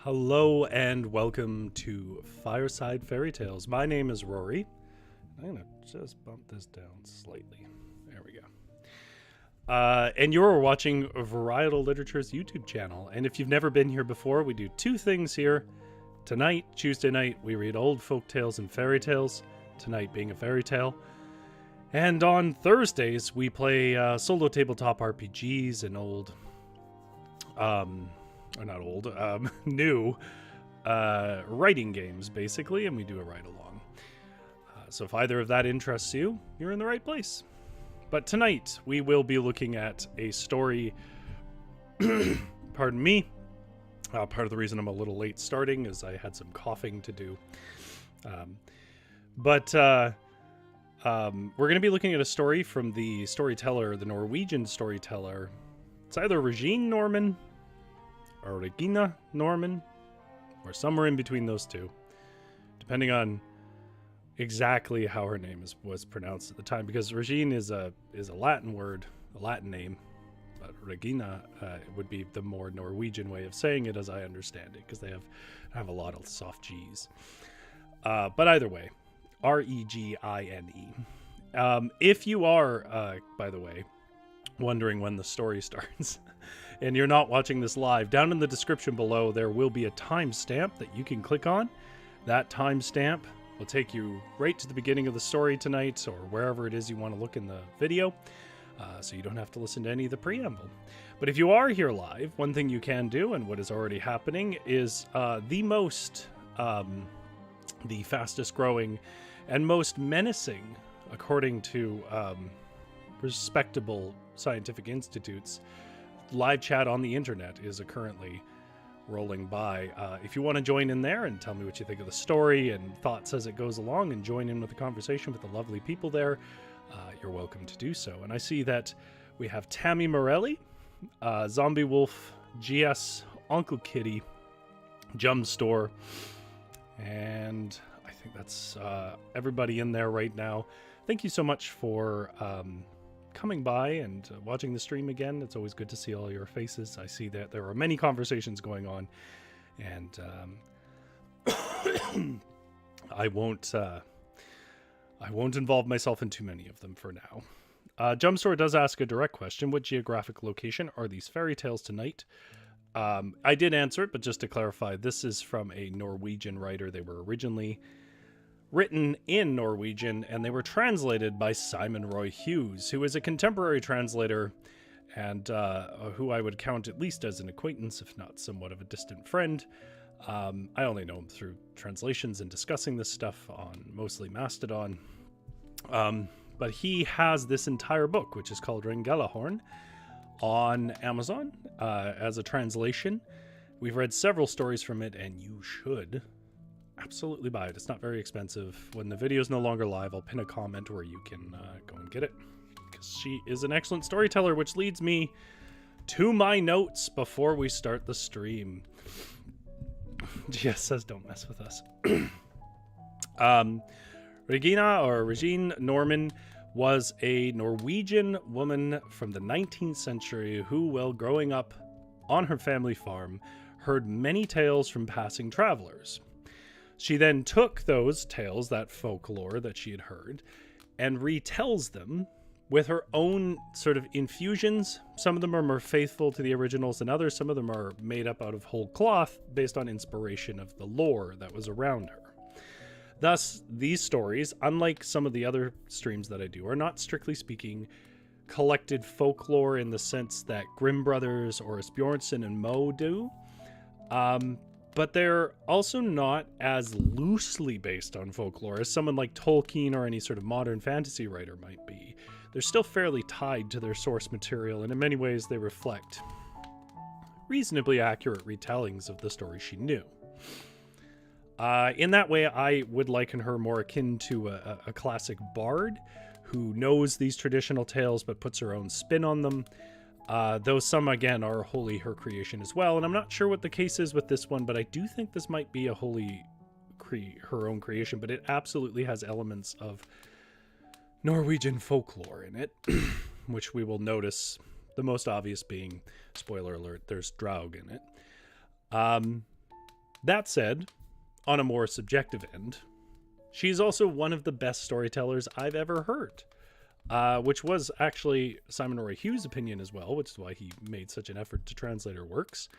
Hello and welcome to Fireside Fairytales. My name is Rory. I'm going to just bump this down slightly. There we go. And you're watching Varietal Literature's YouTube channel. And if you've never been here before, we do two things here. Tonight, Tuesday night, we read old folk tales and fairy tales. Tonight being a fairy tale. And on Thursdays, we play solo tabletop RPGs and new writing games, basically, and we do a ride-along. So if either of that interests you, you're in the right place. But tonight, we will be looking at a story, pardon me, part of the reason I'm a little late starting is I had some coughing to do. We're going to be looking at a story from the storyteller, the Norwegian storyteller. It's either Regine Normann or Regine Normann, or somewhere in between those two, depending on exactly how her name was pronounced at the time, because Regine is a Latin word, a Latin name, but Regine would be the more Norwegian way of saying it, as I understand it, because they have a lot of soft G's. But either way, Regine. If you are, by the way, wondering when the story starts, and you're not watching this live, down in the description below, there will be a timestamp that you can click on. That timestamp will take you right to the beginning of the story tonight, or wherever it is you want to look in the video, so you don't have to listen to any of the preamble. But if you are here live, one thing you can do, and what is already happening, is the fastest growing and most menacing, according to respectable scientific institutes, live chat on the internet is currently rolling by. If you want to join in there and tell me what you think of the story and thoughts as it goes along, and join in with the conversation with the lovely people there, you're welcome to do so. And I see that we have Tammy Morelli, Zombie Wolf, GS, Uncle Kitty, Jum Store, and I think that's everybody in there right now. Thank you so much for coming by and watching the stream again. It's always good to see all your faces. I see that there are many conversations going on, and I won't involve myself in too many of them for now. Jumpstore does ask a direct question: what geographic location are these fairy tales tonight? I did answer it, but just to clarify, this is from a Norwegian writer. They were originally written in Norwegian, and they were translated by Simon Roy Hughes, who is a contemporary translator, and who I would count at least as an acquaintance, if not somewhat of a distant friend. I only know him through translations and discussing this stuff on mostly Mastodon. But he has this entire book, which is called Ringelihorn, on Amazon as a translation. We've read several stories from it, and you should absolutely buy it. It's not very expensive. When the video is no longer live, I'll pin a comment where you can go and get it, because she is an excellent storyteller, which leads me to my notes before we start the stream. Jess says don't mess with us. Regine Normann was a Norwegian woman from the 19th century who, while growing up on her family farm, heard many tales from passing travelers. She then took those tales, that folklore that she had heard, and retells them with her own sort of infusions. Some of them are more faithful to the originals than others. Some of them are made up out of whole cloth based on inspiration of the lore that was around her. Thus, these stories, unlike some of the other streams that I do, are not, strictly speaking, collected folklore in the sense that Grimm Brothers or Asbjornsen and Moe do. But they're also not as loosely based on folklore as someone like Tolkien or any sort of modern fantasy writer might be. They're still fairly tied to their source material, and in many ways they reflect reasonably accurate retellings of the story she knew. In that way, I would liken her more akin to a classic bard who knows these traditional tales but puts her own spin on them. Though some, again, are wholly her creation as well. And I'm not sure what the case is with this one, but I do think this might be a wholly her own creation. But it absolutely has elements of Norwegian folklore in it, which we will notice, the most obvious being, spoiler alert, there's Draug in it. That said, on a more subjective end, she's also one of the best storytellers I've ever heard, which was actually Simon Roy Hughes' opinion as well, which is why he made such an effort to translate her works.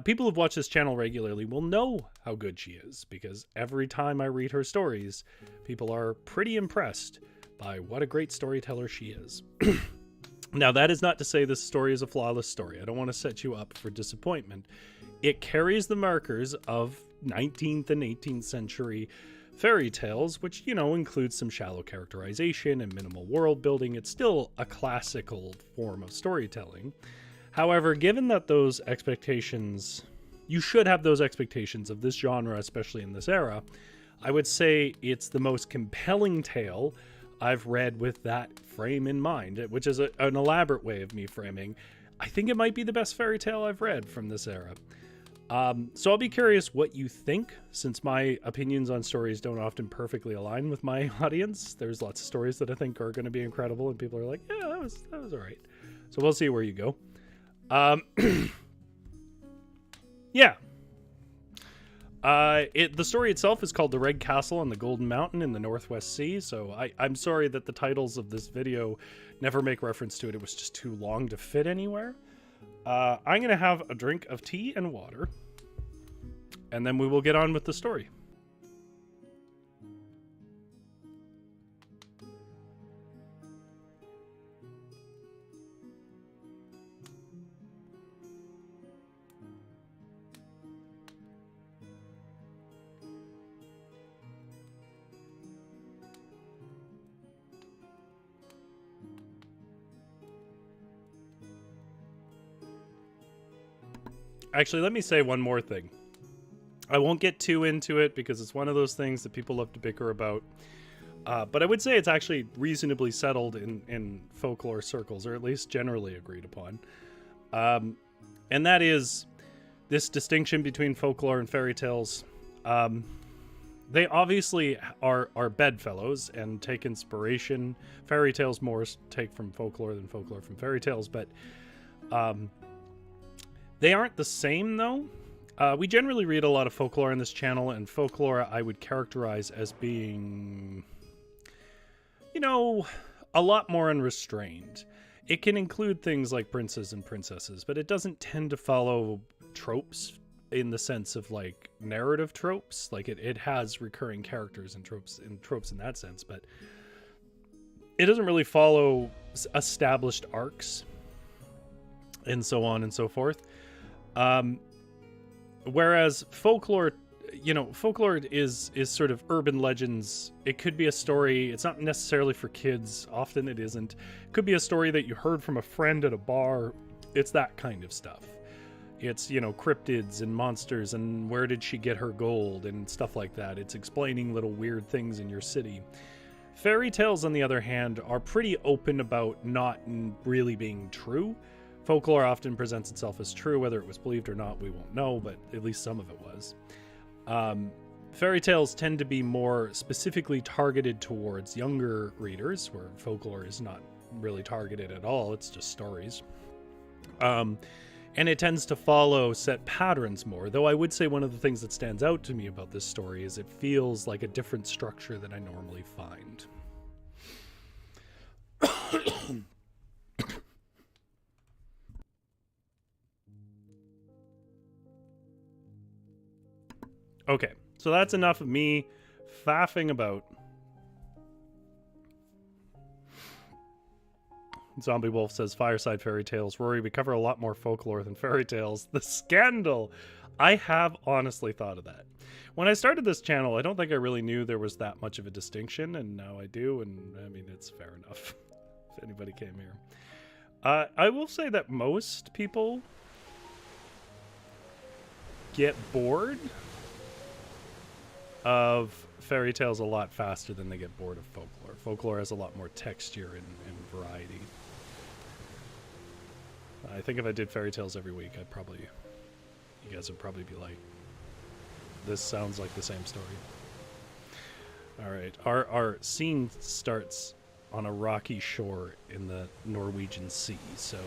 People who've watched this channel regularly will know how good she is, because every time I read her stories, people are pretty impressed by what a great storyteller she is. Now, that is not to say this story is a flawless story. I don't want to set you up for disappointment. It carries the markers of 19th and 18th century fairy tales, which, you know, includes some shallow characterization and minimal world building. It's still a classical form of storytelling. However, given that those expectations, you should have those expectations of this genre, especially in this era, I would say it's the most compelling tale I've read with that frame in mind, which is an elaborate way of me framing. I think it might be the best fairy tale I've read from this era. So I'll be curious what you think, since my opinions on stories don't often perfectly align with my audience. There's lots of stories that I think are going to be incredible, and people are like, yeah, that was all right. So we'll see where you go. Yeah. The story itself is called The Red Castle on the Golden Mountain in the Northwest Sea, so I'm sorry that the titles of this video never make reference to it. It was just too long to fit anywhere. I'm going to have a drink of tea and water, and then we will get on with the story. Actually, let me say one more thing. I won't get too into it because it's one of those things that people love to bicker about. But I would say it's actually reasonably settled in folklore circles, or at least generally agreed upon. And that is this distinction between folklore and fairy tales. They obviously are bedfellows and take inspiration. Fairy tales more take from folklore than folklore from fairy tales, but they aren't the same, though. We generally read a lot of folklore on this channel, and folklore I would characterize as being, you know, a lot more unrestrained. It can include things like princes and princesses, but it doesn't tend to follow tropes in the sense of, like, narrative tropes. Like, it has recurring characters and tropes in that sense, but it doesn't really follow established arcs and so on and so forth. Whereas folklore, you know, folklore is sort of urban legends. It could be a story. It's not necessarily for kids. Often it isn't. It could be a story that you heard from a friend at a bar. It's that kind of stuff. It's, you know, cryptids and monsters and where did she get her gold and stuff like that. It's explaining little weird things in your city. Fairy tales, on the other hand, are pretty open about not really being true. Folklore often presents itself as true. Whether it was believed or not, we won't know, but at least some of it was. Fairy tales tend to be more specifically targeted towards younger readers, where folklore is not really targeted at all. It's just stories. And it tends to follow set patterns more, though I would say one of the things that stands out to me about this story is it feels like a different structure than I normally find. Okay, so that's enough of me faffing about. Zombie Wolf says, Fireside Fairytales. Rory, we cover a lot more folklore than fairy tales. The scandal! I have honestly thought of that. When I started this channel, I don't think I really knew there was that much of a distinction, and now I do, and I mean, it's fair enough if anybody came here. I will say that most people get bored of fairy tales a lot faster than they get bored of folklore. Folklore has a lot more texture and variety. I think if I did fairy tales every week, you guys would probably be like, this sounds like the same story. All right, our scene starts on a rocky shore in the Norwegian Sea, so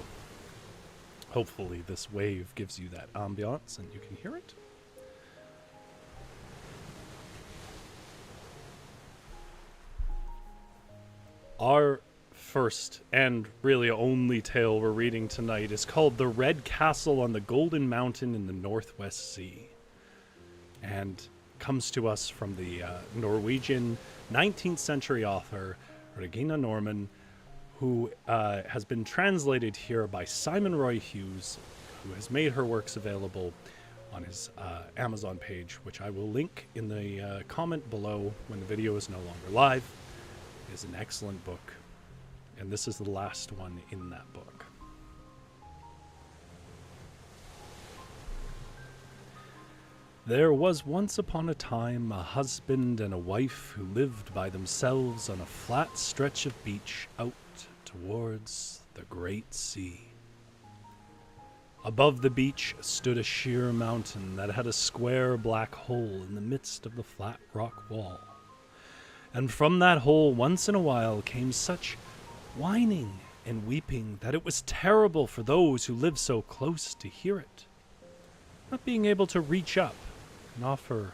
hopefully this wave gives you that ambiance and you can hear it. Our first and really only tale we're reading tonight is called The Red Castle on the Golden Mountain in the Northwest Sea, and comes to us from the Norwegian 19th century author Regine Normann, who has been translated here by Simon Roy Hughes, who has made her works available on his Amazon page, which I will link in the comment below when the video is no longer live. It is an excellent book, and this is the last one in that book. There was once upon a time a husband and a wife who lived by themselves on a flat stretch of beach out towards the great sea. Above the beach stood a sheer mountain that had a square black hole in the midst of the flat rock wall. And from that hole once in a while came such whining and weeping that it was terrible for those who lived so close to hear it, not being able to reach up and offer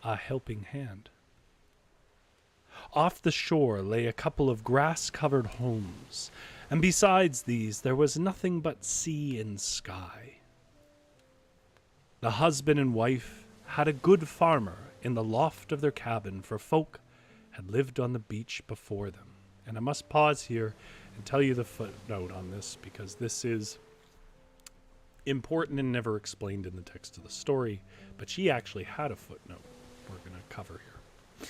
a helping hand. Off the shore lay a couple of grass-covered homes, and besides these there was nothing but sea and sky. The husband and wife had a good farmer in the loft of their cabin, for folk had lived on the beach before them. And I must pause here and tell you the footnote on this, because this is important and never explained in the text of the story, but she actually had a footnote we're going to cover here.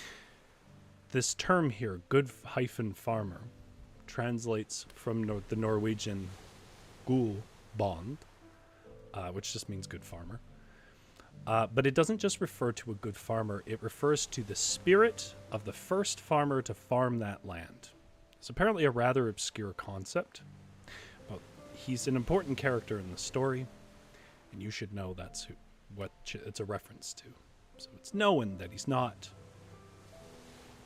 This term here, good-farmer, translates from the Norwegian gul bond, which just means good farmer. But it doesn't just refer to a good farmer, it refers to the spirit of the first farmer to farm that land. It's apparently a rather obscure concept, but he's an important character in the story, and you should know that's what it's a reference to. So it's known that he's not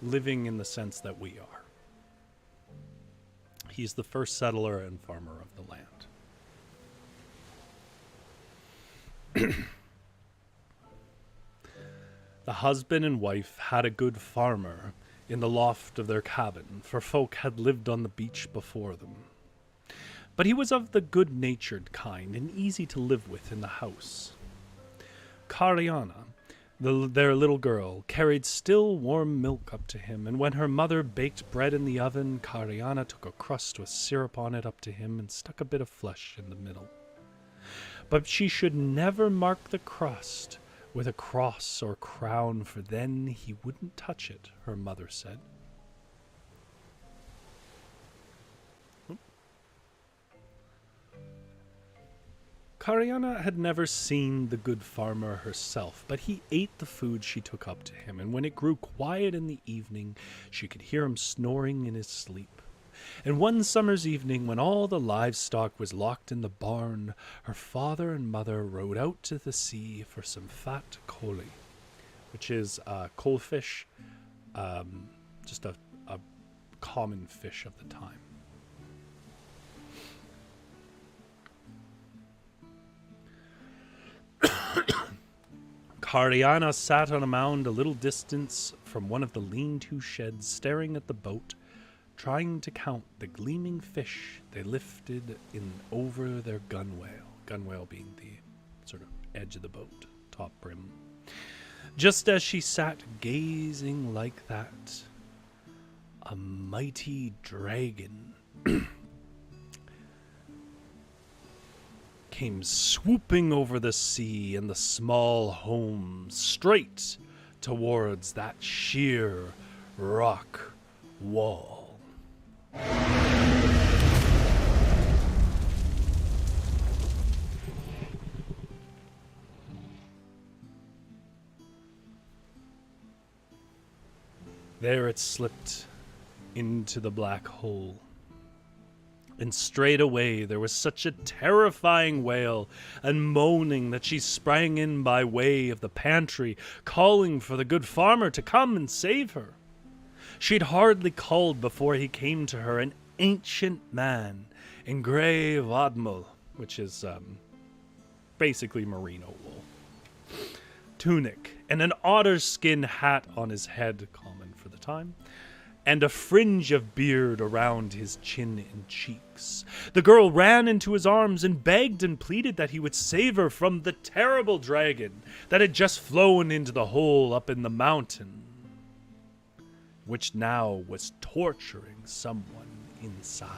living in the sense that we are. He's the first settler and farmer of the land. The husband and wife had a good farmer in the loft of their cabin, for folk had lived on the beach before them. But he was of the good-natured kind and easy to live with in the house. Kariana, their little girl, carried still warm milk up to him, and when her mother baked bread in the oven, Kariana took a crust with syrup on it up to him and stuck a bit of flesh in the middle. But she should never mark the crust with a cross or crown, for then he wouldn't touch it, her mother said. Kariana had never seen the good farmer herself, but he ate the food she took up to him, and when it grew quiet in the evening, she could hear him snoring in his sleep. And one summer's evening, when all the livestock was locked in the barn, her father and mother rowed out to the sea for some fat koli, which is coalfish, just a common fish of the time. Kariana sat on a mound a little distance from one of the lean-to sheds, staring at the boat, trying to count the gleaming fish they lifted in over their gunwale. Gunwale being the sort of edge of the boat, top brim. Just as she sat gazing like that, a mighty dragon came swooping over the sea and the small home, straight towards that sheer rock wall. There it slipped into the black hole. And straight away there was such a terrifying wail and moaning that she sprang in by way of the pantry, calling for the good farmer to come and save her. She'd hardly called before he came to her, an ancient man in grey vodmel, which is basically merino wool, tunic, and an otter skin hat on his head, common for the time, and a fringe of beard around his chin and cheeks. The girl ran into his arms and begged and pleaded that he would save her from the terrible dragon that had just flown into the hole up in the mountain, which now was torturing someone inside.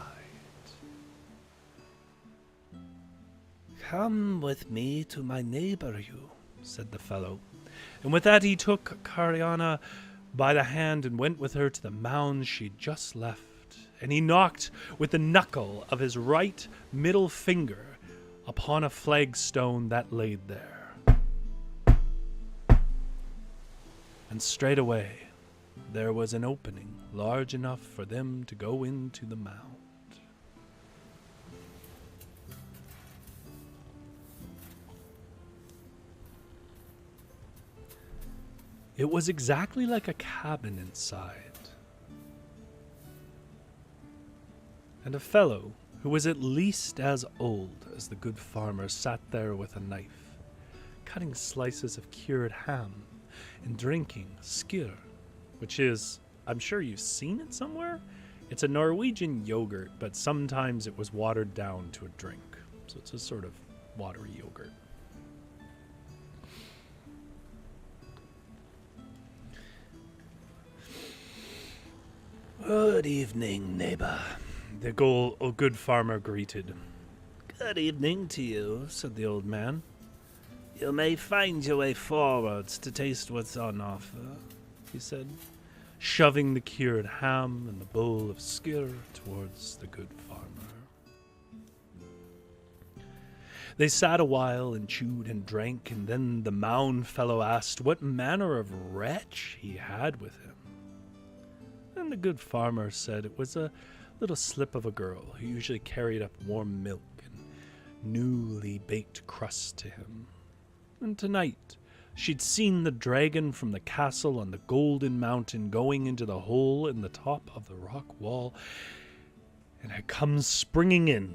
"Come with me to my neighbor, Hugh," said the fellow. And with that he took Cariana by the hand and went with her to the mound she'd just left. And he knocked with the knuckle of his right middle finger upon a flagstone that laid there. And straightway there was an opening large enough for them to go into the mound. It was exactly like a cabin inside. And a fellow who was at least as old as the good farmer sat there with a knife, cutting slices of cured ham and drinking skyr, which is, I'm sure you've seen it somewhere. It's a Norwegian yogurt, but sometimes it was watered down to a drink. So it's a sort of watery yogurt. "Good evening, neighbor," the good farmer greeted. "Good evening to you," said the old man. "You may find your way forwards to taste what's on offer," he said, shoving the cured ham and the bowl of skyr towards the good farmer. They sat a while and chewed and drank, and then the mound fellow asked what manner of wretch he had with him. And the good farmer said it was a little slip of a girl who usually carried up warm milk and newly baked crust to him. And tonight she'd seen the dragon from the castle on the Golden Mountain going into the hole in the top of the rock wall, and had come springing in,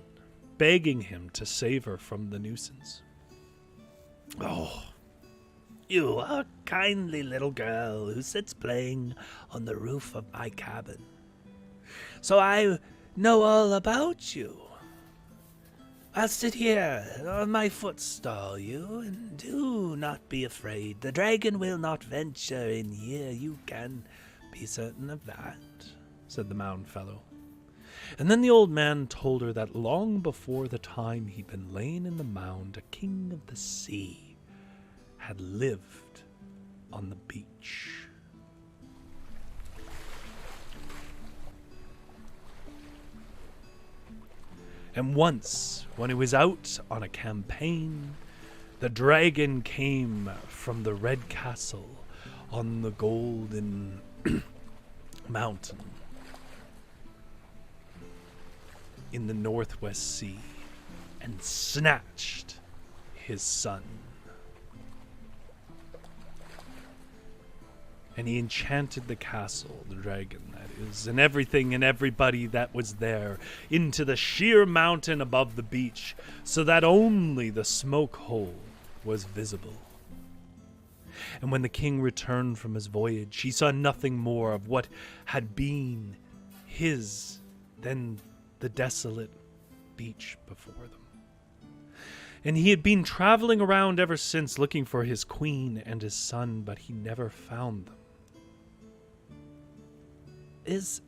begging him to save her from the nuisance. "Oh, you are a kindly little girl who sits playing on the roof of my cabin. So I know all about you. I'll sit here on my footstool, you, and do not be afraid. The dragon will not venture in here, you can be certain of that," said the mound fellow. And then the old man told her that long before the time he'd been laying in the mound, a king of the sea had lived on the beach. And once, when he was out on a campaign, the dragon came from the red castle on the Golden Mountain in the Northwest Sea and snatched his son. And he enchanted the castle, the dragon that is, and everything and everybody that was there, into the sheer mountain above the beach, so that only the smoke hole was visible. And when the king returned from his voyage, he saw nothing more of what had been his than the desolate beach before them. And he had been traveling around ever since, looking for his queen and his son, but he never found them. Is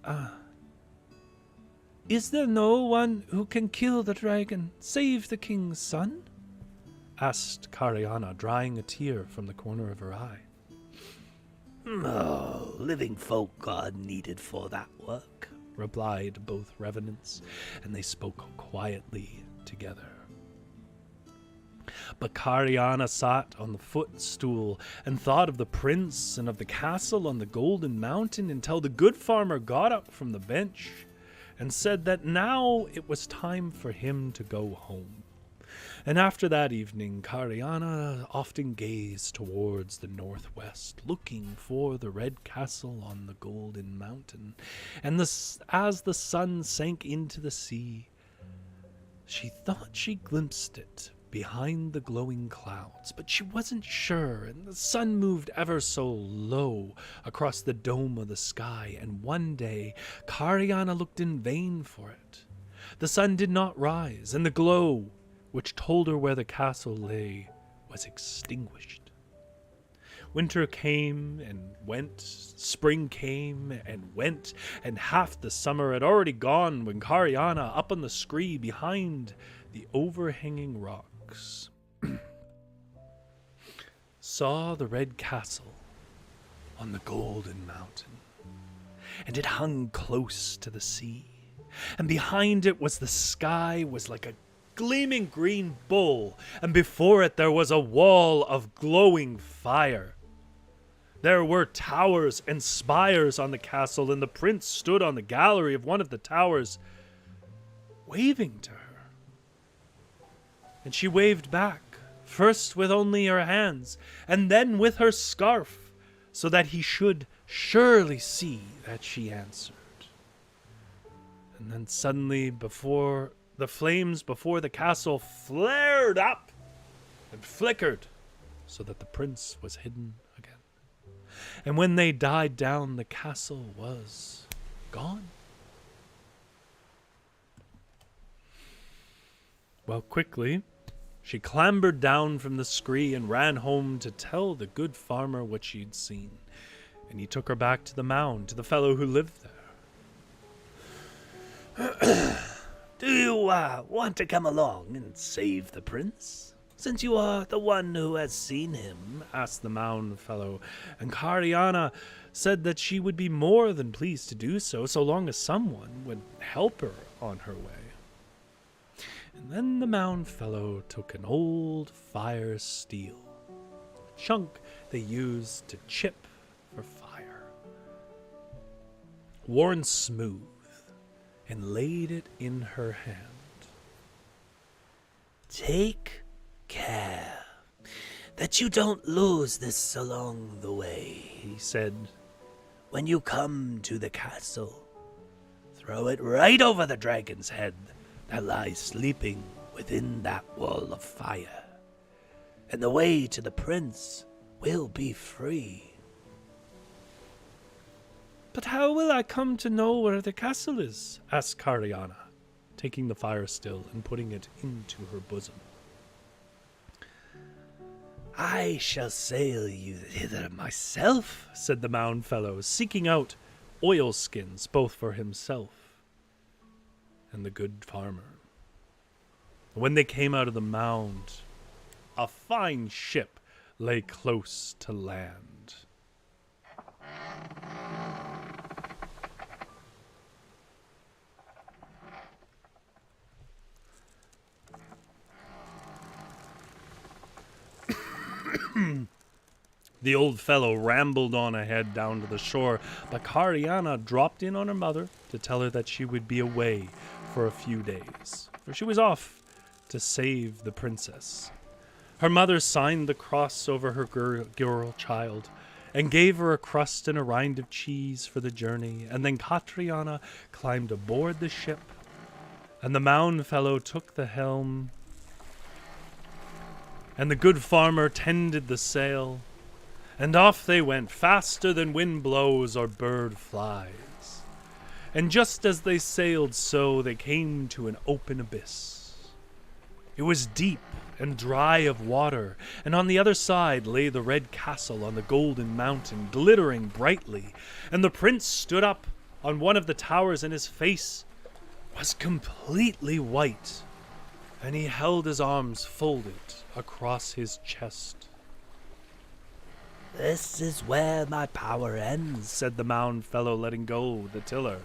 there no one who can kill the dragon, save the king's son?" asked Cariana, drying a tear from the corner of her eye. "No, living folk are needed for that work," replied both revenants, and they spoke quietly together. But Cariana sat on the footstool and thought of the prince and of the castle on the Golden Mountain until the good farmer got up from the bench and said that now it was time for him to go home. And after that evening, Cariana often gazed towards the northwest, looking for the red castle on the Golden Mountain. And as the sun sank into the sea, she thought she glimpsed it behind the glowing clouds, but she wasn't sure, and the sun moved ever so low across the dome of the sky, and one day Cariana looked in vain for it. The sun did not rise, and the glow, which told her where the castle lay, was extinguished. Winter came and went, spring came and went, and half the summer had already gone when Cariana, up on the scree behind the overhanging rocks, saw the red castle on the golden mountain, and it hung close to the sea, and behind it was the sky was like a gleaming green bowl, and before it there was a wall of glowing fire. There were towers and spires on the castle, and the prince stood on the gallery of one of the towers, waving to her. And she waved back, first with only her hands, and then with her scarf, so that he should surely see that she answered. And then suddenly, before the flames before the castle flared up and flickered, so that the prince was hidden again. And when they died down, the castle was gone. Well, quickly, she clambered down from the scree and ran home to tell the good farmer what she'd seen. And he took her back to the mound, to the fellow who lived there. Do you want to come along and save the prince, since you are the one who has seen him? Asked the mound fellow, and Cariana said that she would be more than pleased to do so, so long as someone would help her on her way. And then the mound fellow took an old fire steel, a chunk they used to chip for fire, worn smooth, and laid it in her hand. Take care that you don't lose this along the way, he said. When you come to the castle, throw it right over the dragon's head that lies sleeping within that wall of fire, and the way to the prince will be free. But how will I come to know where the castle is? Asked Cariana, taking the fire still and putting it into her bosom. I shall sail you hither myself, said the mound fellow, seeking out oilskins both for himself and the good farmer. When they came out of the mound, a fine ship lay close to land. The old fellow rambled on ahead down to the shore, but Cariana dropped in on her mother to tell her that she would be away for a few days, for she was off to save the princess. Her mother signed the cross over her girl child and gave her a crust and a rind of cheese for the journey, and then Catriona climbed aboard the ship, and the mound fellow took the helm, and the good farmer tended the sail, and off they went faster than wind blows or bird flies. And just as they sailed so, they came to an open abyss. It was deep and dry of water, and on the other side lay the red castle on the golden mountain, glittering brightly, and the prince stood up on one of the towers, and his face was completely white, and he held his arms folded across his chest. This is where my power ends, said the mound fellow, letting go the tiller.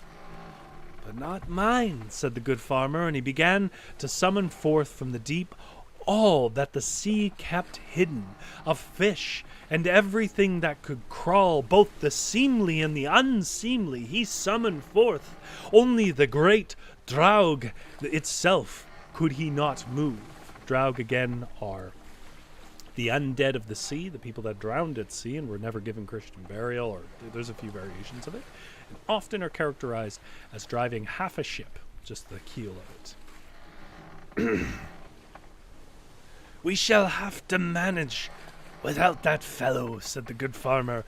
But not mine, said the good farmer, and he began to summon forth from the deep all that the sea kept hidden, of fish and everything that could crawl, both the seemly and the unseemly, he summoned forth. Only the great Draug itself could he not move. Draug again are the undead of the sea, the people that drowned at sea and were never given Christian burial, or there's a few variations of it, and often are characterized as driving half a ship, just the keel of it. "We shall have to manage without that fellow," said the good farmer.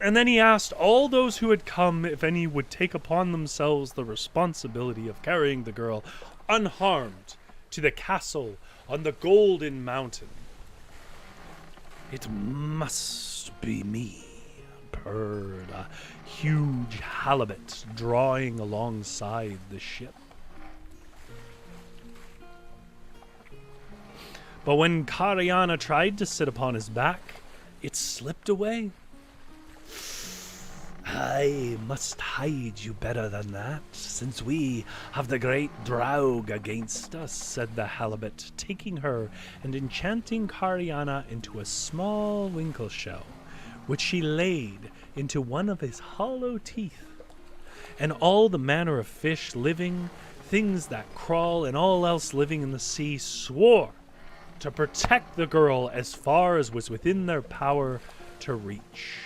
And then he asked all those who had come if any would take upon themselves the responsibility of carrying the girl unharmed to the castle on the Golden Mountain. "It must be me," purred a huge halibut drawing alongside the ship. But when Kariana tried to sit upon his back, it slipped away. "I must hide you better than that, since we have the great Draug against us," said the halibut, taking her and enchanting Kariana into a small winkle shell, which she laid into one of his hollow teeth. And all the manner of fish living, things that crawl, and all else living in the sea swore to protect the girl as far as was within their power to reach.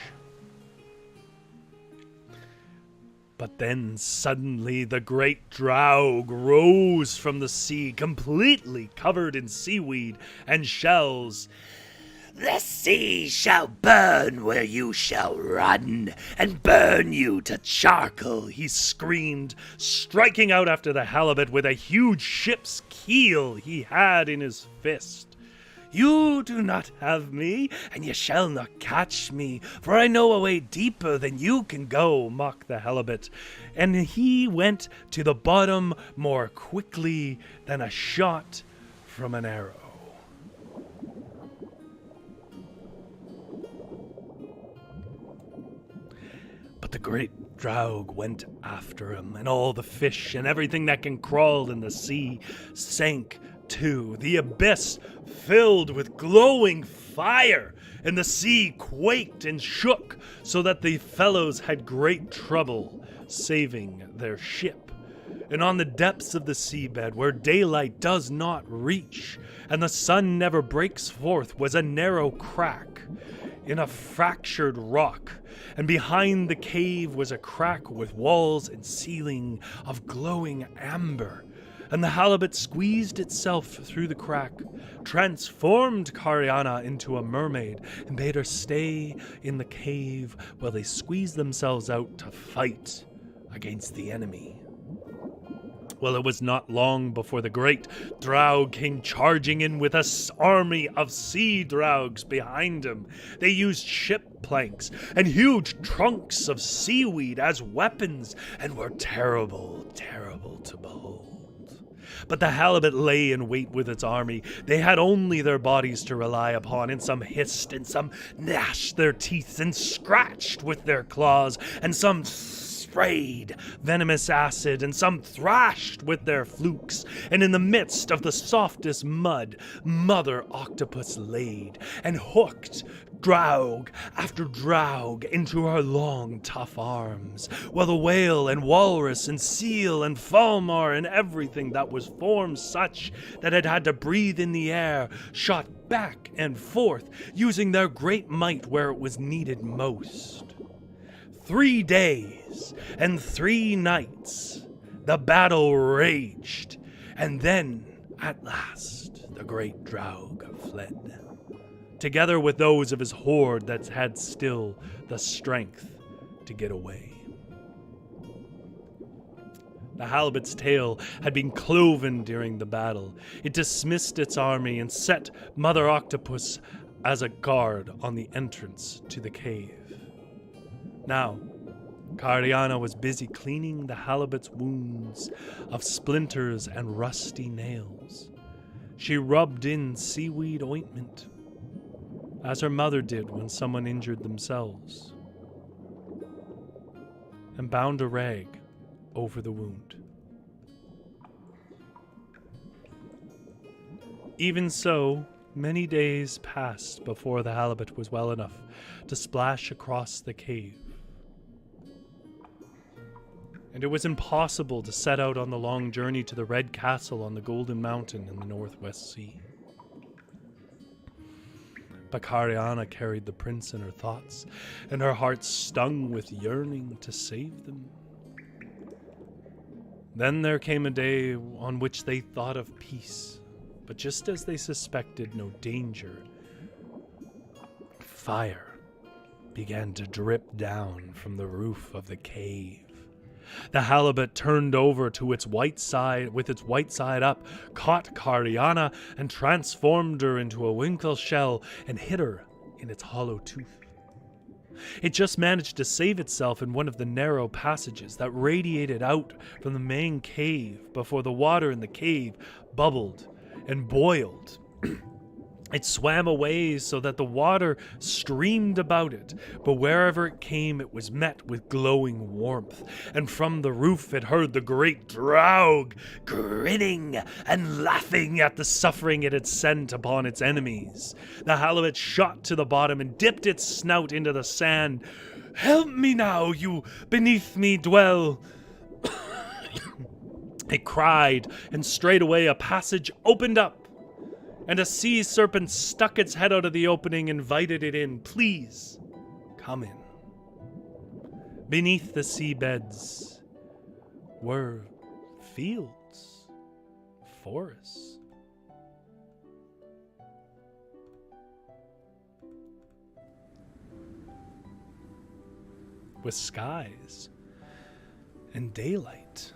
But then suddenly the great Draug rose from the sea, completely covered in seaweed and shells. "The sea shall burn where you shall run, and burn you to charcoal," he screamed, striking out after the halibut with a huge ship's keel he had in his fist. "You do not have me, and you shall not catch me, for I know a way deeper than you can go," mocked the halibut, and he went to the bottom more quickly than a shot from an arrow. But the great Draug went after him, and all the fish and everything that can crawl in the sea sank too. The abyss filled with glowing fire, and the sea quaked and shook, so that the fellows had great trouble saving their ship. And on the depths of the seabed, where daylight does not reach, and the sun never breaks forth, was a narrow crack in a fractured rock, and behind the cave was a crack with walls and ceiling of glowing amber. And the halibut squeezed itself through the crack, transformed Kariana into a mermaid, and bade her stay in the cave while they squeezed themselves out to fight against the enemy. Well, it was not long before the great Draug came charging in with an army of sea Draugs behind him. They used ship planks and huge trunks of seaweed as weapons, and were terrible, terrible to behold. But the halibut lay in wait with its army. They had only their bodies to rely upon, and some hissed, and some gnashed their teeth, and scratched with their claws, and some sprayed venomous acid, and some thrashed with their flukes. And in the midst of the softest mud, Mother Octopus laid, and hooked Draug after Draug into her long, tough arms, while the whale and walrus and seal and fulmar and everything that was formed such that it had to breathe in the air shot back and forth, using their great might where it was needed most. 3 days and 3 nights the battle raged, and then, at last, the great Draug fled, together with those of his horde that had still the strength to get away. The halibut's tail had been cloven during the battle. It dismissed its army and set Mother Octopus as a guard on the entrance to the cave. Now, Kariana was busy cleaning the halibut's wounds of splinters and rusty nails. She rubbed in seaweed ointment, as her mother did when someone injured themselves, and bound a rag over the wound. Even so, many days passed before the halibut was well enough to splash across the cave, and it was impossible to set out on the long journey to the Red Castle on the Golden Mountain in the Northwest Sea. But Kariana carried the prince in her thoughts, and her heart stung with yearning to save them. Then there came a day on which they thought of peace, But just as they suspected no danger, fire began to drip down from the roof of the cave. The halibut turned over to its white side with its white side up, caught Cariana and transformed her into a winkle shell and hid her in its hollow tooth. It just managed to save itself in one of the narrow passages that radiated out from the main cave before the water in the cave bubbled and boiled. It swam away so that the water streamed about it, but wherever it came it was met with glowing warmth, and from the roof it heard the great Draug grinning and laughing at the suffering it had sent upon its enemies. The halibut shot to the bottom and dipped its snout into the sand. "Help me now, you beneath me dwell," it cried, and straightway a passage opened up, and a sea serpent stuck its head out of the opening and invited it in. "Please, come in." Beneath the seabeds were fields, forests. With skies and daylight.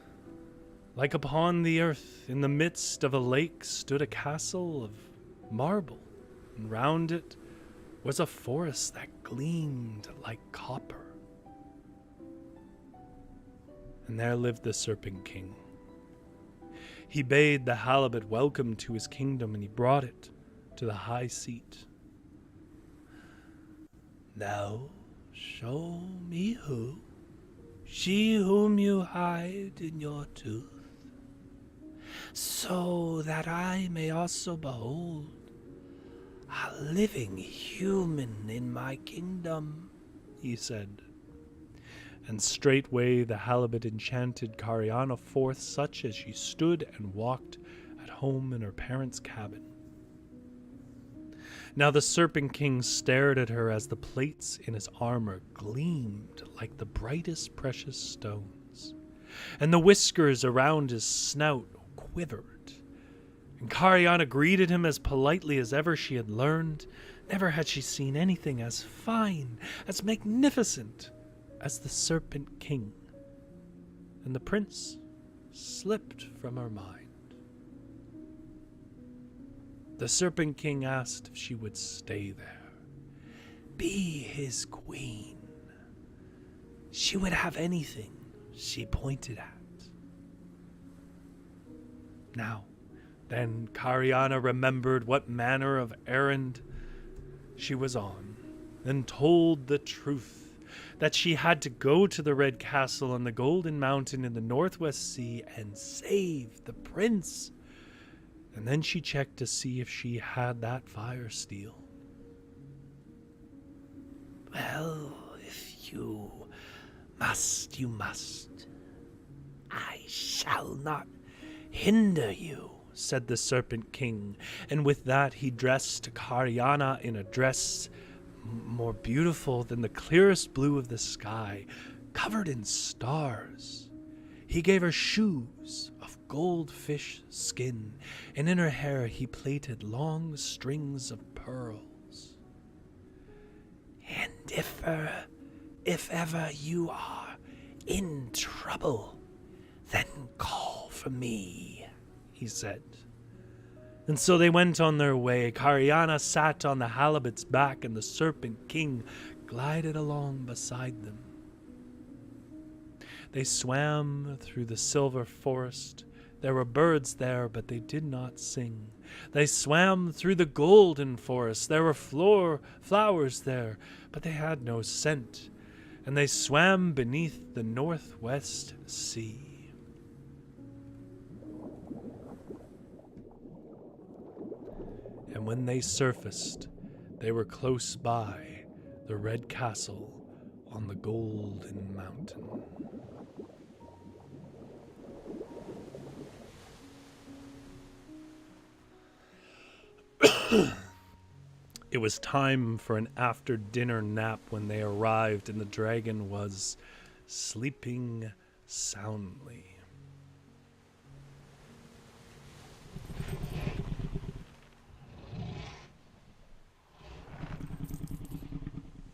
Like upon the earth, in the midst of a lake, stood a castle of marble, and round it was a forest that gleamed like copper. And there lived the Serpent King. He bade the halibut welcome to his kingdom, and he brought it to the high seat. "Now show me who, she whom you hide in your tooth, so that I may also behold a living human in my kingdom," he said. And straightway the halibut enchanted Cariana forth such as she stood and walked at home in her parents' cabin. Now the Serpent King stared at her as the plates in his armor gleamed like the brightest precious stones, and the whiskers around his snout quivered. And Cariana greeted him as politely as ever she had learned. Never had she seen anything as fine, as magnificent as the Serpent King. And the prince slipped from her mind. The Serpent King asked if she would stay there, be his queen. She would have anything she pointed at. Now, then Cariana remembered what manner of errand she was on, and told the truth, that she had to go to the Red Castle on the Golden Mountain in the Northwest Sea and save the prince. And then she checked to see if she had that fire steel. "Well, if you must, you must. I shall not hinder you," said the Serpent King, and with that he dressed Cariana in a dress more beautiful than the clearest blue of the sky, covered in stars. He gave her shoes of goldfish skin, and in her hair he plaited long strings of pearls. "And if ever you are in trouble, then call for me," he said. And so they went on their way. Cariana sat on the halibut's back, and the Serpent King glided along beside them. They swam through the silver forest. There were birds there, but they did not sing. They swam through the golden forest. There were flowers there, but they had no scent. And they swam beneath the Northwest Sea. And when they surfaced, they were close by the Red Castle on the Golden Mountain. It was time for an after-dinner nap when they arrived, and the dragon was sleeping soundly.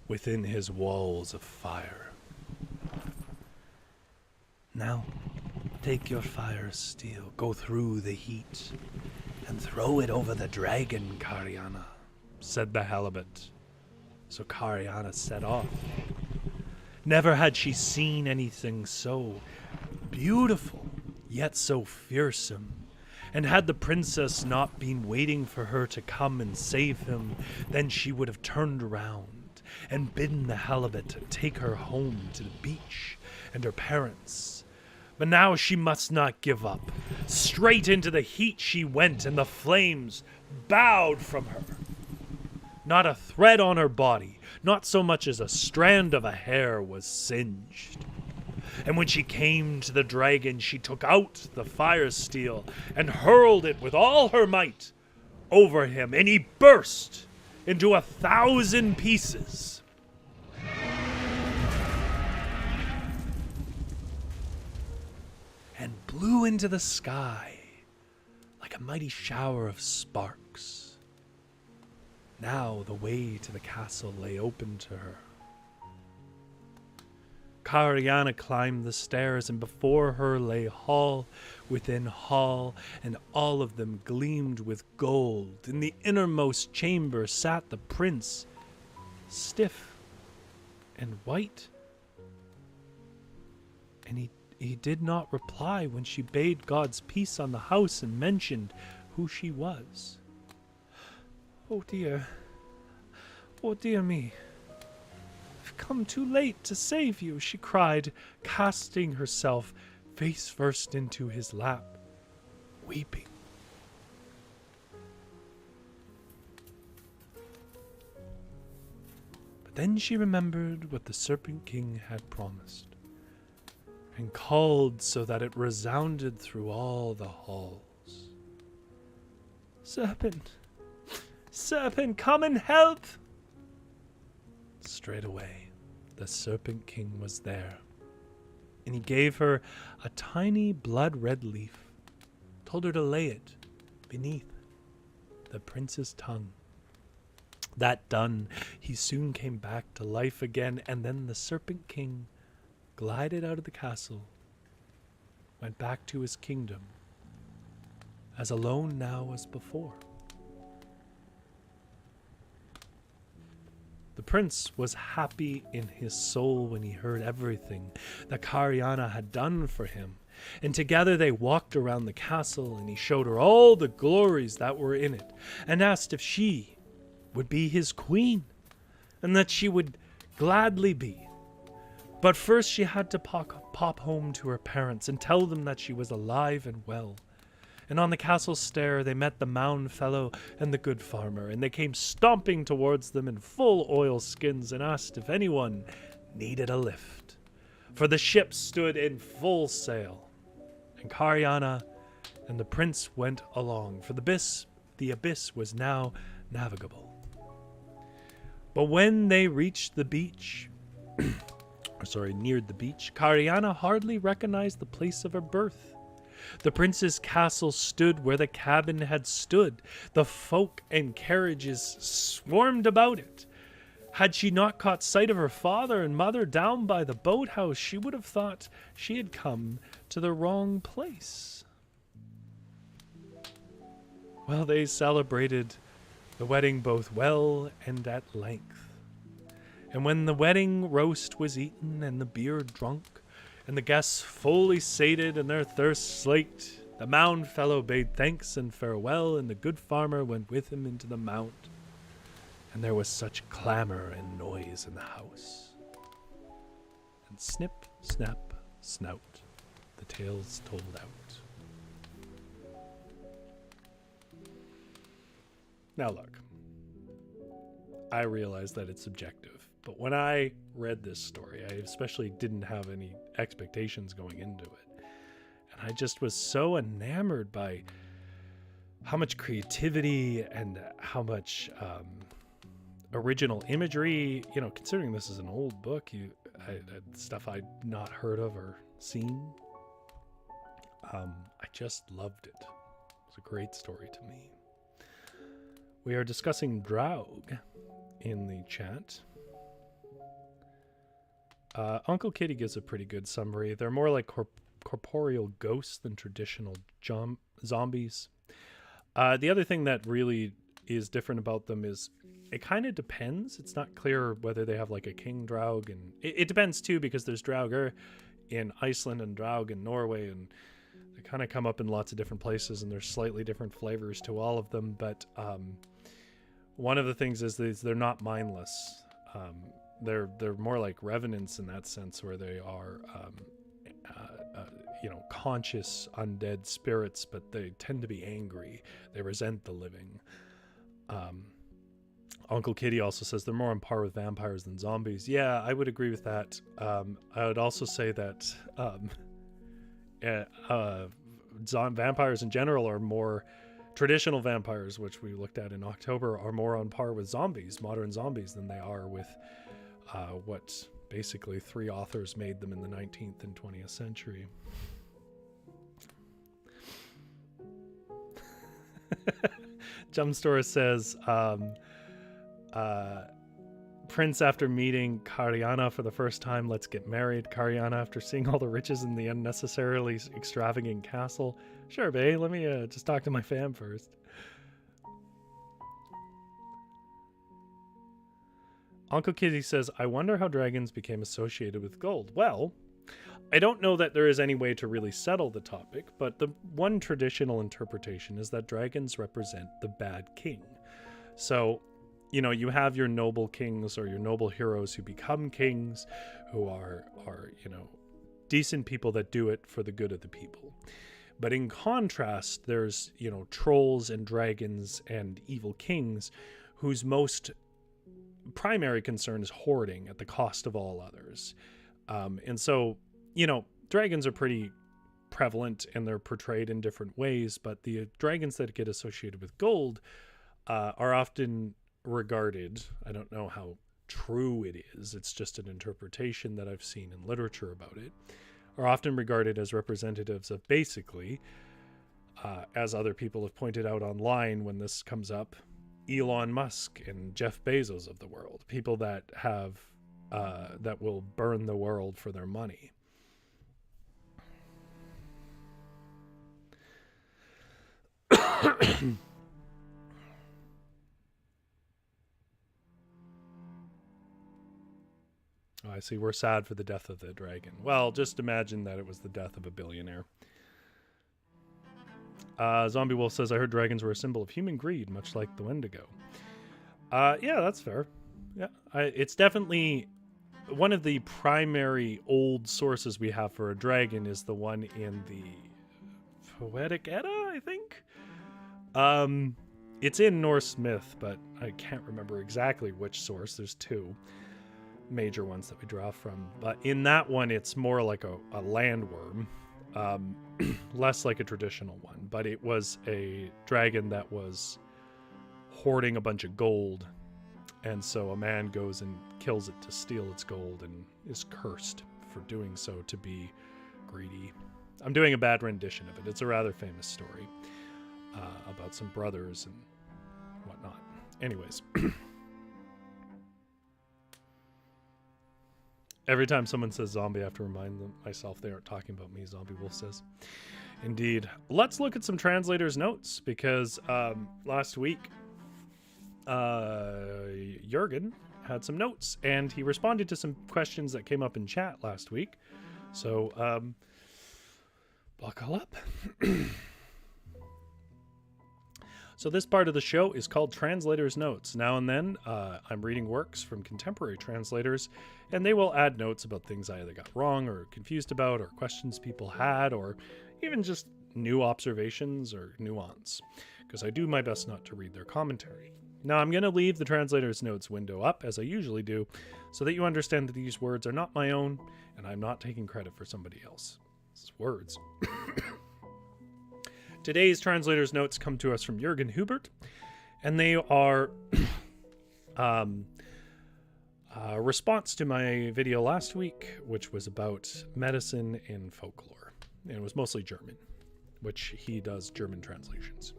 within his walls of fire. Now, take your fire steel, go through the heat, and throw it over the dragon, Cariana, said the halibut. So Cariana set off. Never had she seen anything so beautiful, yet so fearsome. And had the princess not been waiting for her to come and save him, then she would have turned around and bidden the halibut take her home to the beach and her parents. But now she must not give up. Straight into the heat she went, and the flames bowed from her. Not a thread on her body, not so much as a strand of a hair, was singed. And when she came to the dragon, she took out the fire steel and hurled it with all her might over him, and he burst into 1,000 pieces. And blew into the sky like a mighty shower of sparks. Now the way to the castle lay open to her. Cariana climbed the stairs, and before her lay hall within hall, and all of them gleamed with gold. In the innermost chamber sat the prince, stiff and white. And he did not reply when she bade God's peace on the house and mentioned who she was. Oh dear me. I've come too late to save you, she cried, casting herself face first into his lap, weeping. But then she remembered what the Serpent King had promised, and called so that it resounded through all the halls. Serpent, come and help! Straightway, the Serpent King was there, and he gave her a tiny blood-red leaf, told her to lay it beneath the prince's tongue. That done, he soon came back to life again, and then the Serpent King glided out of the castle, went back to his kingdom, as alone now as before. The prince was happy in his soul when he heard everything that Cariana had done for him, and together they walked around the castle, and he showed her all the glories that were in it, and asked if she would be his queen, and that she would gladly be. But first she had to pop home to her parents and tell them that she was alive and well. And on the castle stair they met the Mound Fellow and the good farmer, and they came stomping towards them in full oilskins and asked if anyone needed a lift. For the ship stood in full sail, and Cariana and the prince went along, for the abyss was now navigable. But when they reached the beach, neared the beach, Cariana hardly recognized the place of her birth. The prince's castle stood where the cabin had stood. The folk and carriages swarmed about it. Had she not caught sight of her father and mother down by the boathouse, she would have thought she had come to the wrong place. Well, they celebrated the wedding both well and at length. And when the wedding roast was eaten and the beer drunk, and the guests fully sated and their thirst slaked, the Mound Fellow bade thanks and farewell, and the good farmer went with him into the mount. And there was such clamor and noise in the house. And snip, snap, snout, the tales told out. Now look, I realize that it's subjective. But when I read this story, I especially didn't have any expectations going into it. And I just was so enamored by how much creativity and how much original imagery, considering this is an old book, stuff I'd not heard of or seen. I just loved it. It's a great story to me. We are discussing Draug in the chat. Uncle Kitty gives a pretty good summary. They're more like corporeal ghosts than traditional zombies. The other thing that really is different about them is it kind of depends. It's not clear whether they have like a king draug, and it depends too, because there's draugr in Iceland and draug in Norway, and they kind of come up in lots of different places, and there's slightly different flavors to all of them. But one of the things is they're not mindless. They're more like revenants in that sense, where they are conscious undead spirits, but they tend to be angry. They resent the living. Uncle Kitty also says they're more on par with vampires than zombies. Yeah, I would agree with that. I would also say that vampires in general are more traditional vampires, which we looked at in October, are more on par with zombies, modern zombies, than they are with what basically 3 authors made them in the 19th and 20th century. Jumpstore says, Prince after meeting Kariana for the first time, let's get married. Kariana after seeing all the riches in the unnecessarily extravagant castle. Sure, babe, let me just talk to my fam first. Uncle Kitty says, I wonder how dragons became associated with gold. Well, I don't know that there is any way to really settle the topic, but the one traditional interpretation is that dragons represent the bad king. So, you have your noble kings or your noble heroes who become kings, who are decent people that do it for the good of the people. But in contrast, there's, trolls and dragons and evil kings whose most primary concern is hoarding at the cost of all others. And so, dragons are pretty prevalent and they're portrayed in different ways, but the dragons that get associated with gold are often regarded, I don't know how true it is, it's just an interpretation that I've seen in literature about it, are often regarded as representatives of basically, as other people have pointed out online when this comes up, Elon Musk and Jeff Bezos of the world, people that have that will burn the world for their money. Oh, I see. We're sad for the death of the dragon. Well, just imagine that it was the death of a billionaire. Zombie Wolf says, I heard dragons were a symbol of human greed, much like the Wendigo. Yeah, that's fair. Yeah, it's definitely one of the primary old sources we have for a dragon is the one in the Poetic Edda, I think. It's in Norse myth, but I can't remember exactly which source. There's 2 major ones that we draw from, but in that one it's more like a landworm, less like a traditional one, but it was a dragon that was hoarding a bunch of gold, and so a man goes and kills it to steal its gold and is cursed for doing so, to be greedy. I'm doing a bad rendition of it. It's a rather famous story about some brothers and whatnot. Anyways. Every time someone says zombie, I have to remind myself they aren't talking about me, Zombie Wolf says. Indeed. Let's look at some translators' notes, because last week, Jurgen had some notes, and he responded to some questions that came up in chat last week. So, buckle up. So this part of the show is called Translators' Notes. Now and then, I'm reading works from contemporary translators, and they will add notes about things I either got wrong or confused about, or questions people had, or even just new observations or nuance, because I do my best not to read their commentary. Now I'm going to leave the Translators' Notes window up, as I usually do, so that you understand that these words are not my own, and I'm not taking credit for somebody else. It's words. Today's Translators' Notes come to us from Jürgen Hubert, and they are a response to my video last week, which was about medicine in folklore. And it was mostly German, which he does German translations.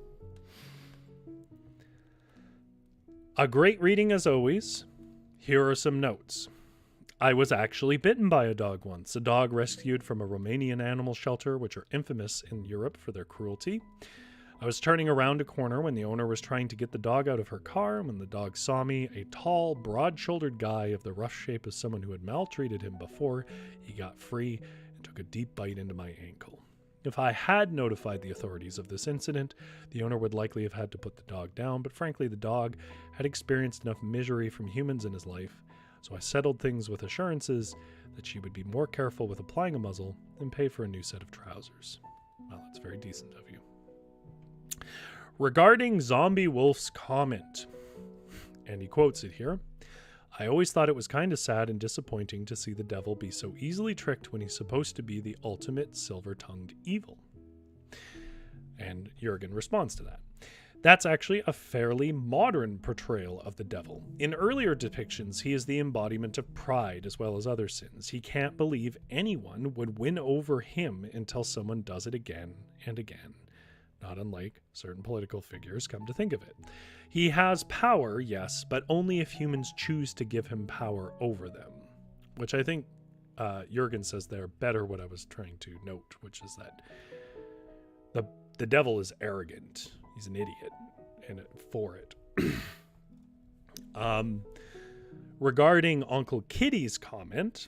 A great reading as always. Here are some notes. I was actually bitten by a dog once, a dog rescued from a Romanian animal shelter, which are infamous in Europe for their cruelty. I was turning around a corner when the owner was trying to get the dog out of her car, and when the dog saw me, a tall, broad-shouldered guy of the rough shape of someone who had maltreated him before, he got free and took a deep bite into my ankle. If I had notified the authorities of this incident, the owner would likely have had to put the dog down, but frankly, the dog had experienced enough misery from humans in his life, so I settled things with assurances that she would be more careful with applying a muzzle and pay for a new set of trousers. Well, that's very decent of you. Regarding Zombie Wolf's comment, and he quotes it here, I always thought it was kind of sad and disappointing to see the devil be so easily tricked when he's supposed to be the ultimate silver-tongued evil. And Jurgen responds to that. That's actually a fairly modern portrayal of the devil. In earlier depictions, he is the embodiment of pride as well as other sins. He can't believe anyone would win over him until someone does it again and again. Not unlike certain political figures, come to think of it. He has power, yes, but only if humans choose to give him power over them. Which I think Jurgen says there better what I was trying to note, which is that the devil is arrogant. He's an idiot, and for it. Regarding Uncle Kitty's comment,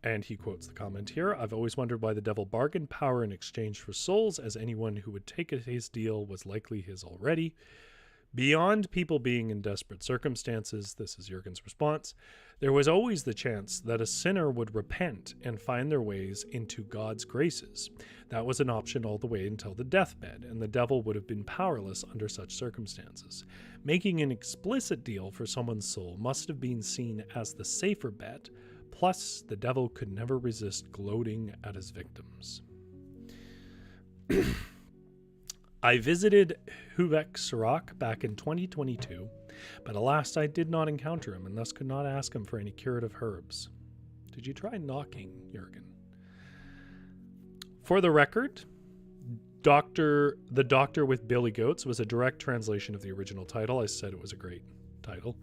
and he quotes the comment here, I've always wondered why the devil bargained power in exchange for souls, as anyone who would take his deal was likely his already. Beyond people being in desperate circumstances, this is Jurgen's response, there was always the chance that a sinner would repent and find their ways into God's graces. That was an option all the way until the deathbed, and the devil would have been powerless under such circumstances. Making an explicit deal for someone's soul must have been seen as the safer bet, plus the devil could never resist gloating at his victims. I visited Hughes back in 2022, but alas, I did not encounter him and thus could not ask him for any curative herbs. Did you try knocking, Jurgen? For the record, The Doctor with Billy Goats was a direct translation of the original title. I said it was a great title.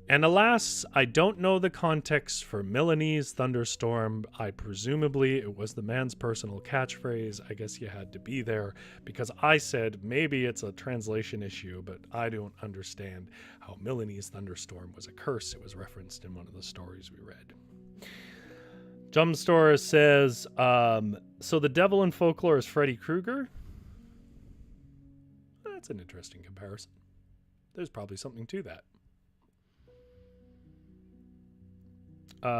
And alas, I don't know the context for Milanese thunderstorm. Presumably it was the man's personal catchphrase. I guess you had to be there because I said maybe it's a translation issue, but I don't understand how Milanese thunderstorm was a curse. It was referenced in one of the stories we read. Jumpstore says, so the devil in Folklore is Freddy Krueger? That's an interesting comparison. There's probably something to that.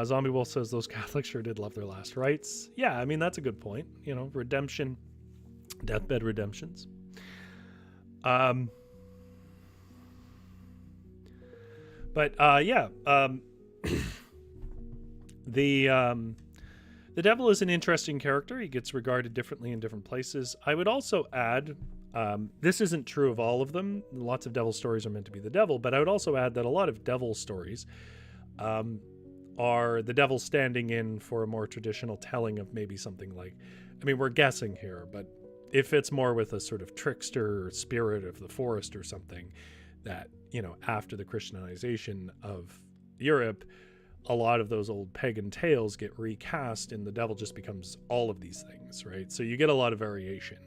Zombie Wolf says those Catholics sure did love their last rites. Yeah, I mean, that's a good point. You know, redemption, deathbed redemptions. The devil is an interesting character. He gets regarded differently in different places. I would also add, this isn't true of all of them. Lots of devil stories are meant to be the devil, but I would also add that a lot of devil stories are the devil standing in for a more traditional telling of maybe something like, I mean, we're guessing here, but if it's more with a sort of trickster spirit of the forest or something that, you know, after the Christianization of Europe, a lot of those old pagan tales get recast and the devil just becomes all of these things, right? So you get a lot of variation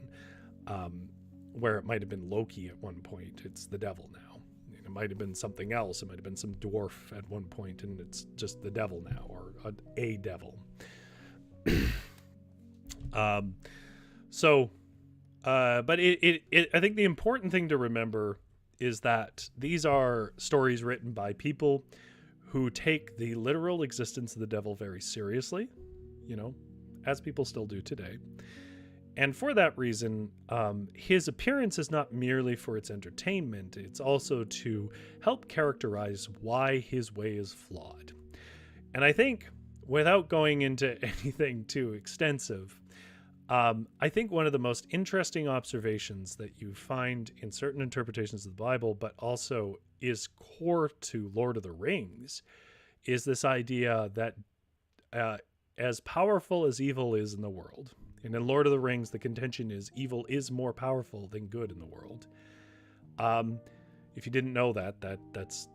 where it might have been Loki at one point. It's the devil now. It might have been something else. It might have been some dwarf at one point, and it's just the devil now, or a devil. But I think the important thing to remember is that these are stories written by people who take the literal existence of the devil very seriously, you know, as people still do today. And for that reason, his appearance is not merely for its entertainment, it's also to help characterize why his way is flawed. And I think, without going into anything too extensive, I think one of the most interesting observations that you find in certain interpretations of the Bible, but also is core to Lord of the Rings, is this idea that as powerful as evil is in the world, and in Lord of the Rings, the contention is evil is more powerful than good in the world. If you didn't know that, that's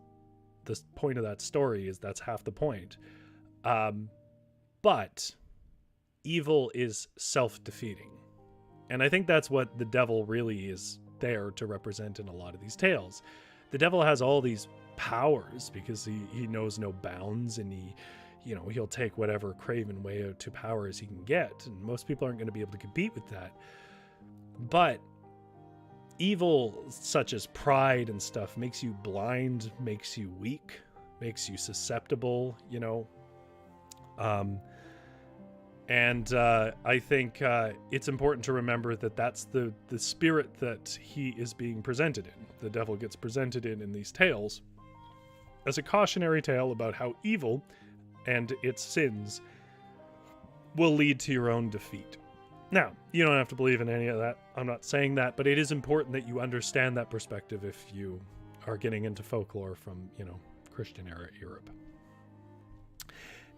the point of that story is that's half the point. But evil is self-defeating. And I think that's what the devil really is there to represent in a lot of these tales. The devil has all these powers because he knows no bounds, and he'll take whatever craven way to power as he can get. And most people aren't going to be able to compete with that. But evil such as pride and stuff makes you blind, makes you weak, makes you susceptible, I think it's important to remember that that's the spirit that he is being presented in. The devil gets presented in these tales as a cautionary tale about how evil and its sins will lead to your own defeat. Now, you don't have to believe in any of that. I'm not saying that, but it is important that you understand that perspective if you are getting into folklore from, Christian era Europe.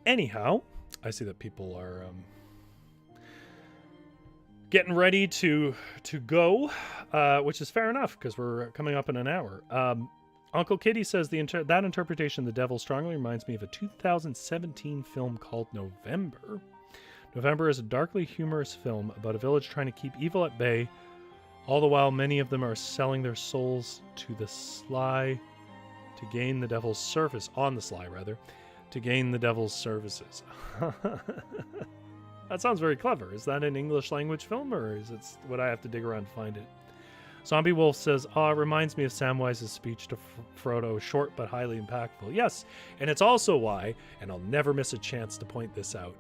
Anyhow, I see that people are getting ready to go, which is fair enough because we're coming up in an hour. Uncle Kitty says that interpretation of the devil strongly reminds me of a 2017 film called November. November is a darkly humorous film about a village trying to keep evil at bay, all the while many of them are selling their souls to the sly to gain the devil's service, to gain the devil's services. That sounds very clever. Is that an English language film, or is it would I have to dig around to find it? Zombie Wolf says, it reminds me of Samwise's speech to Frodo, short but highly impactful. Yes, and it's also why, and I'll never miss a chance to point this out,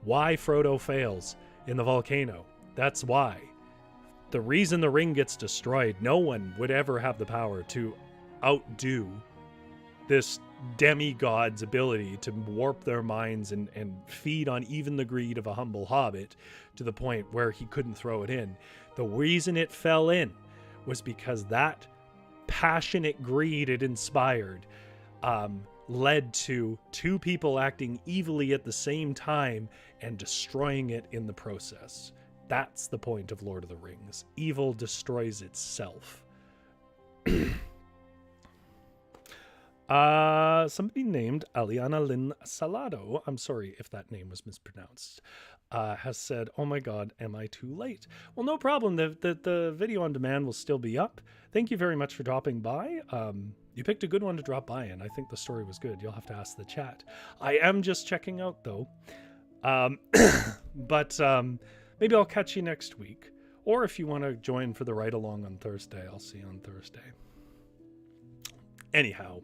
why Frodo fails in the volcano. That's why. The reason the ring gets destroyed, no one would ever have the power to outdo this demigod's ability to warp their minds and feed on even the greed of a humble hobbit to the point where he couldn't throw it in. The reason it fell in was because that passionate greed it inspired led to two people acting evilly at the same time and destroying it in the process. That's the point of Lord of the Rings. Evil destroys itself. Somebody named Aliana Lynn Salado, I'm sorry if that name was mispronounced, has said, oh my god, am I too late? Well, no problem. The video on demand will still be up. Thank you very much for dropping by. You picked a good one to drop by, and I think the story was good. You'll have to ask the chat. I am just checking out, though. But maybe I'll catch you next week. Or if you want to join for the ride-along on Thursday, I'll see you on Thursday. Anyhow,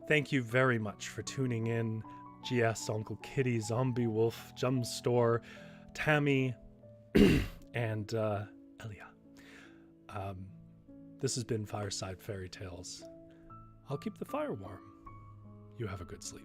thank you very much for tuning in. GS, Uncle Kitty, Zombie Wolf, Jum Store, Tammy, and Elia. This has been Fireside Fairytales. I'll keep the fire warm. You have a good sleep.